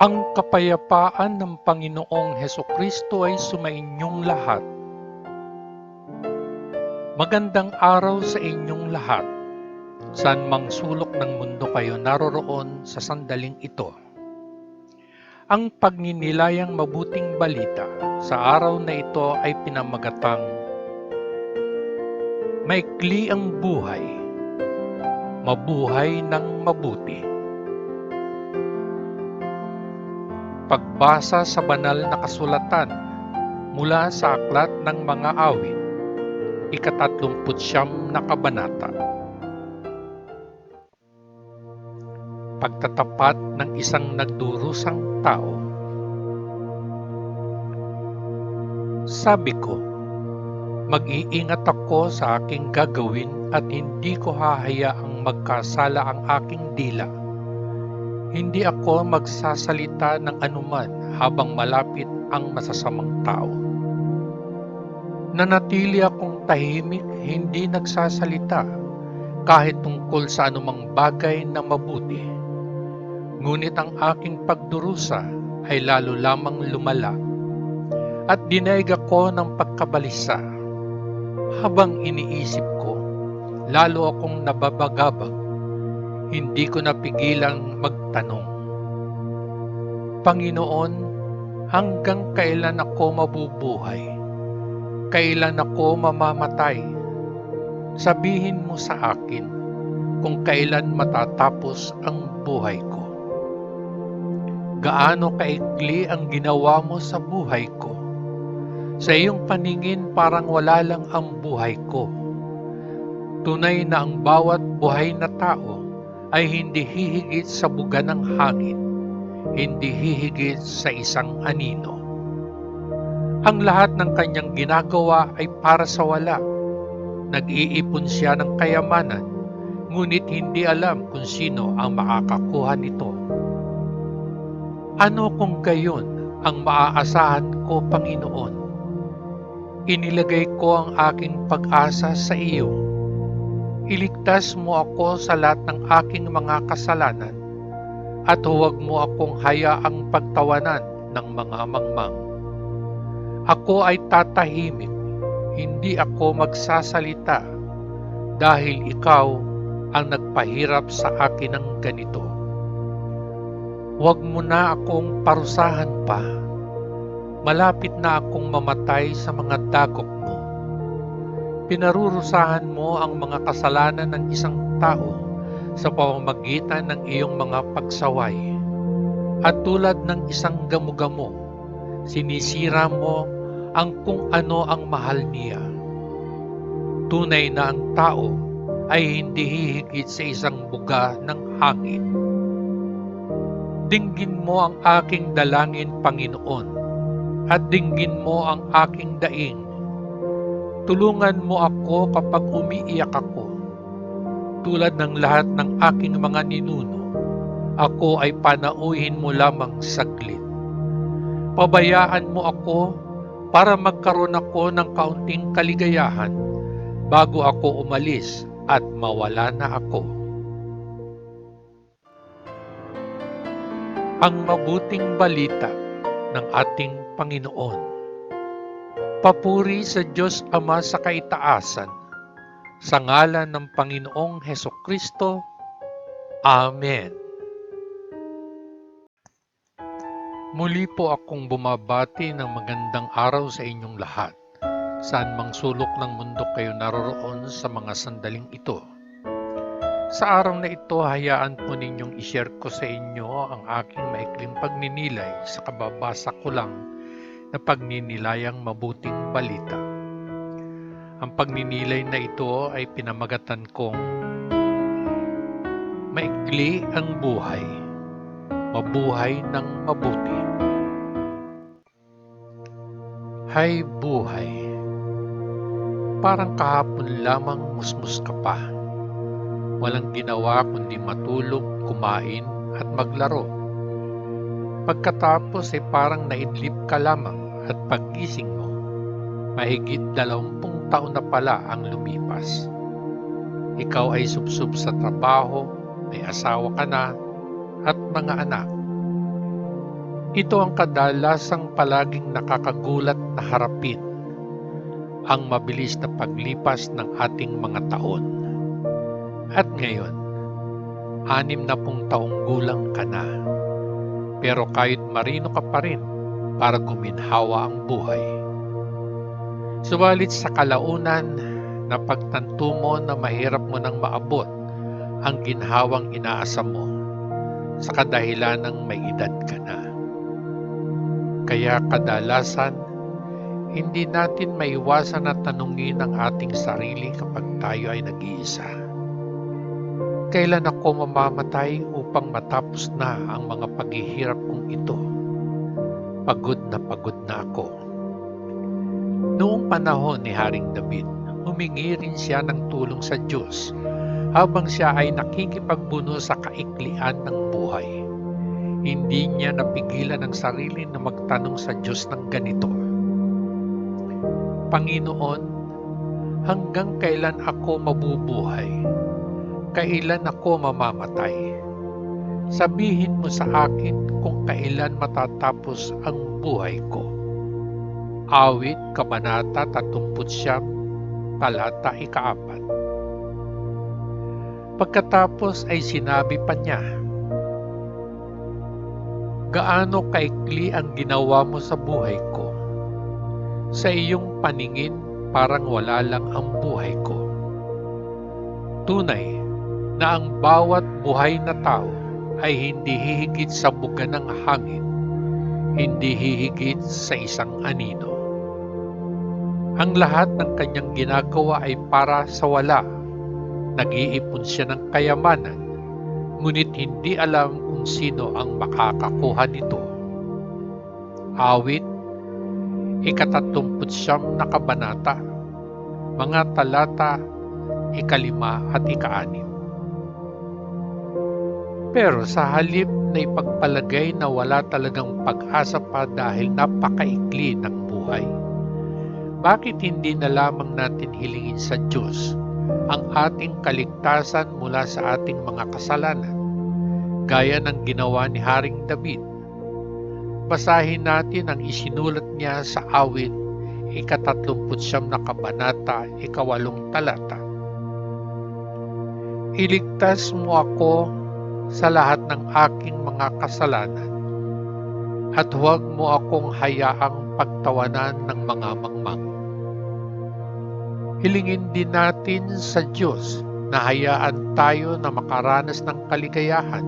Ang kapayapaan ng Panginoong Hesukristo ay sumainyong lahat. Magandang araw sa inyong lahat. Saan mang sulok ng mundo kayo naroroon sa sandaling ito. Ang pagninilayang mabuting balita sa araw na ito ay pinamagatang maikli ang buhay, mabuhay ng mabuti. Pagbasa sa banal na kasulatan mula sa Aklat ng Mga Awit, ika-39 na kabanata. Pagtatapat ng isang nagdurusang tao. Sabi ko, mag-iingat ako sa aking gagawin at hindi ko hahayaang magkasala ang aking dila. Hindi ako magsasalita ng anuman habang malapit ang masasamang tao. Nanatili akong tahimik, hindi nagsasalita kahit tungkol sa anumang bagay na mabuti. Ngunit ang aking pagdurusa ay lalo lamang lumala at dinaig ako ng pagkabalisa. Habang iniisip ko, lalo akong nababagabag. Hindi ko napigilang magtanong, Panginoon, hanggang kailan ako mabubuhay? Kailan ako mamamatay? Sabihin mo sa akin kung kailan matatapos ang buhay ko. Gaano kaikli ang ginawa mo sa buhay ko? Sa iyong paningin parang wala lang ang buhay ko. Tunay na ang bawat buhay na tao ay hindi hihigit sa buga ng hangin, hindi hihigit sa isang anino. Ang lahat ng kanyang ginagawa ay para sa wala. Nag-iipon siya ng kayamanan, ngunit hindi alam kung sino ang makakakuha nito. Ano kung gayon ang maaasahan ko, Panginoon? Inilagay ko ang aking pag-asa sa iyo. Iligtas mo ako sa lahat ng aking mga kasalanan at huwag mo akong hayaang pagtawanan ng mga mangmang. Ako ay tatahimik, hindi ako magsasalita dahil ikaw ang nagpahirap sa akin ng ganito. Huwag mo na akong parusahan pa. Malapit na akong mamatay sa mga dagok mo. Pinarurusahan mo ang mga kasalanan ng isang tao sa pamamagitan ng iyong mga pagsaway. At tulad ng isang gamo-gamo, sinisira mo ang kung ano ang mahal niya. Tunay na ang tao ay hindi hihigit sa isang buga ng hangin. Dinggin mo ang aking dalangin, Panginoon, at dinggin mo ang aking daing. Tulungan mo ako kapag umiiyak ako. Tulad ng lahat ng aking mga ninuno, ako ay panauhin mo lamang saglit. Pabayaan mo ako para magkaroon ako ng kaunting kaligayahan bago ako umalis at mawala na ako. Ang mabuting balita ng ating Panginoon. Papuri sa Diyos Ama sa kaitaasan, sa ngalan ng Panginoong Hesukristo. Amen. Muli po akong bumabati ng magandang araw sa inyong lahat. Saan mang sulok ng mundo kayo naroroon sa mga sandaling ito. Sa araw na ito, hayaan po ninyong ishare ko sa inyo ang aking maikling pagninilay sa kababasa ko lang na pagninilayang mabuting balita. Ang pagninilay na ito ay pinamagatan kong maikli ang buhay, mabuhay ng mabuti. Hay buhay, parang kahapon lamang musmus ka pa. Walang ginawa kundi matulog, kumain at maglaro. Pagkatapos ay parang naidlip ka lamang at paggising mo, mahigit 20 taon na pala ang lumipas. Ikaw ay subsub sa trabaho, may asawa ka na at mga anak. Ito ang kadalasang palaging nakakagulat na harapin, ang mabilis na paglipas ng ating mga taon. At ngayon, 60 taong gulang ka na, pero kahit marino ka pa rin para guminhawa ang buhay. Subalit sa kalaunan, napagtanto mo na mahirap mo nang maabot ang ginhawang inaasam mo sa kadahilan ng may edad ka na. Kaya kadalasan, hindi natin maiwasan na tanungin ang ating sarili kapag tayo ay nag-iisa. Kailan ako mamamatay upang matapos na ang mga paghihirap kong ito? Pagod na ako. Noong panahon ni Haring David, humingi rin siya ng tulong sa Diyos habang siya ay nakikipagbuno sa kaiklian ng buhay. Hindi niya napigilan ang sarili na magtanong sa Diyos ng ganito: Panginoon, hanggang kailan ako mabubuhay? Kailan ako mamamatay? Sabihin mo sa akin kung kailan matatapos ang buhay ko. Awit, Kabanata 39, talata 4. Pagkatapos ay sinabi pa niya, gaano kaikli ang ginawa mo sa buhay ko? Sa iyong paningin, parang wala lang ang buhay ko. Tunay na ang bawat buhay na tao ay hindi hihigit sa buga ng hangin, hindi hihigit sa isang anino. Ang lahat ng kanyang ginagawa ay para sa wala. Nag-iipon siya ng kayamanan, ngunit hindi alam kung sino ang makakakuha nito. Awit, 39 na kabanata, mga talata 5 at 6. Pero sa halip na ipagpalagay na wala talagang pag-asa pa dahil napakaikli ng buhay, bakit hindi na lamang natin hilingin sa Diyos ang ating kaligtasan mula sa ating mga kasalanan, gaya ng ginawa ni Haring David? Basahin natin ang isinulat niya sa Awit, 39 na kabanata, 8 talata. Iligtas mo ako sa lahat ng aking mga kasalanan, at huwag mo akong hayaang pagtawanan ng mga mangmang. Hilingin din natin sa Diyos na hayaan tayo na makaranas ng kaligayahan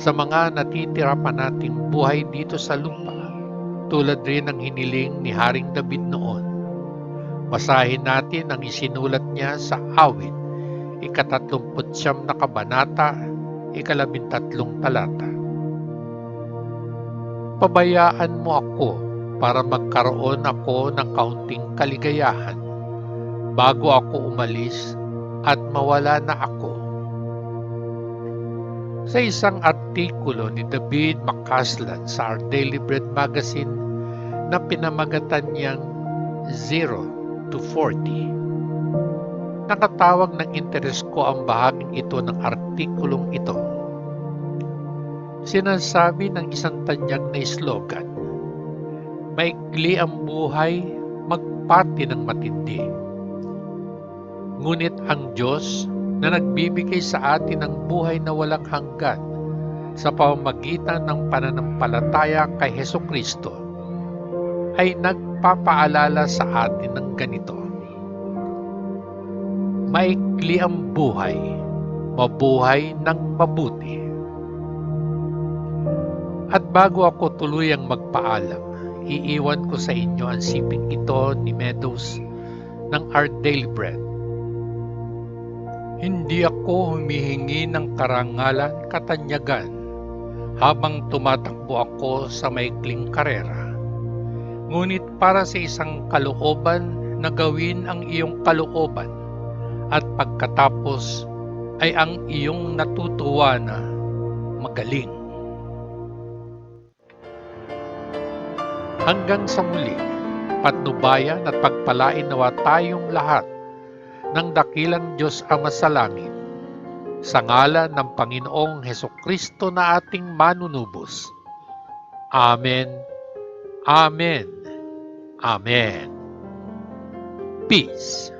sa mga natitira pa nating buhay dito sa lupa, tulad rin ng hiniling ni Haring David noon. Basahin natin ang isinulat niya sa Awit, 39 na kabanata, 13 talata. Pabayaan mo ako para magkaroon ako ng kaunting kaligayahan bago ako umalis at mawala na ako. Sa isang artikulo ni David McCasland sa Our Daily Bread magazine na pinamagatan niyang 0 to 40, nakatawag ng interes ko ang bahaging ito ng artikulong ito. Sinasabi ng isang tanyag na slogan, maikli ang buhay, magpati ng matindi. Ngunit ang Diyos na nagbibigay sa atin ng buhay na walang hanggan sa pamamagitan ng pananampalataya kay Hesukristo ay nagpapaalala sa atin ng ganito: maikli ang buhay, mabuhay ng mabuti. At bago ako tuluyang magpaalam, iiwan ko sa inyo ang siping ito ni Meadows ng Our Daily Bread. Hindi ako humihingi ng karangalan, katanyagan habang tumatakbo ako sa maikling karera, ngunit para sa isang kalooban na gawin ang iyong kalooban, at pagkatapos ay ang iyong natutuwa na magaling. Hanggang sa muli, patnubayan at pagpalain nawa tayong lahat ng dakilang Diyos Ama sa langit, sa ngalan ng Panginoong Hesukristo na ating manunubos. Amen. Amen. Amen. Peace.